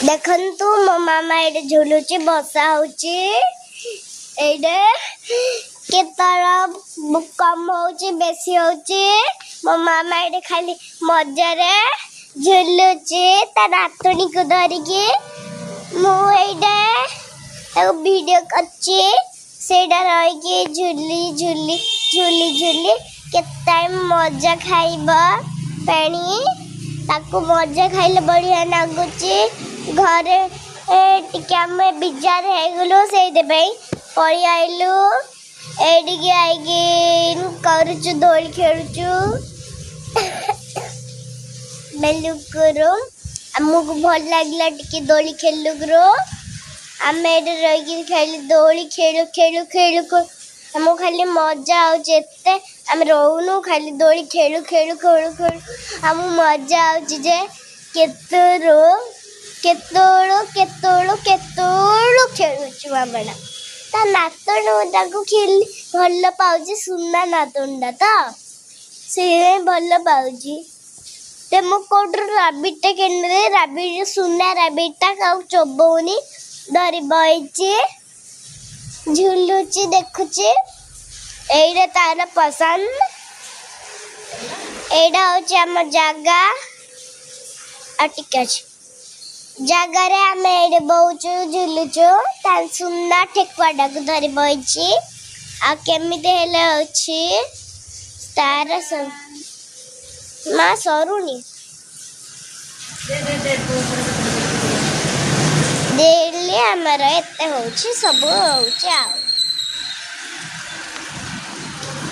देखंतु मो मामा एडे झुलुची बसा होची एडे केतरा कम होची बेसी होची मो मामा एडे खाली मजा रे झुलुची ता नातुनी को धरिकी मो एडे एक वीडियो करची सेडा रही झुली झुली झुली झुली केता मजा खाइबा पानी ताकू मजा खाइले बढ़िया लागुची घरे टिके आमे बिजार हे गलो से देबे पड़ी आइलु एडिगे आइगे करूचु दोल खेलुचु बेलु करू हमको भल लागला टिके दोली खेलु करो आमे एडे रही खाली दोली खेलु खेलु खेलु हमको खाली मजा आउचे एते हम रोउनु खाली दोली खेलु खेलु खेलु खेलु हम मजा आउचे जे केतरो केतोळो केतोळो केतोळो खेलुछु मामना ता नातोनो ताको खेल भल पाउची सुन्ना नातोंडा ता से भल पाउची ते मो कोटर रैबिट टे केने रैबिट सुन्ना रैबिट ता काउ चोबोनी धरी बइची झुलुची देखुची एइडे तार पसंद एडा होची हम जागा अटिकाच जागा रे हम एडे बहुचु झुलुचु ता सुन्ना ठेकुआडा को धरी बइची आ केमिते हेले होची तार मा सरुनी देले हमर एते होची सब होची आ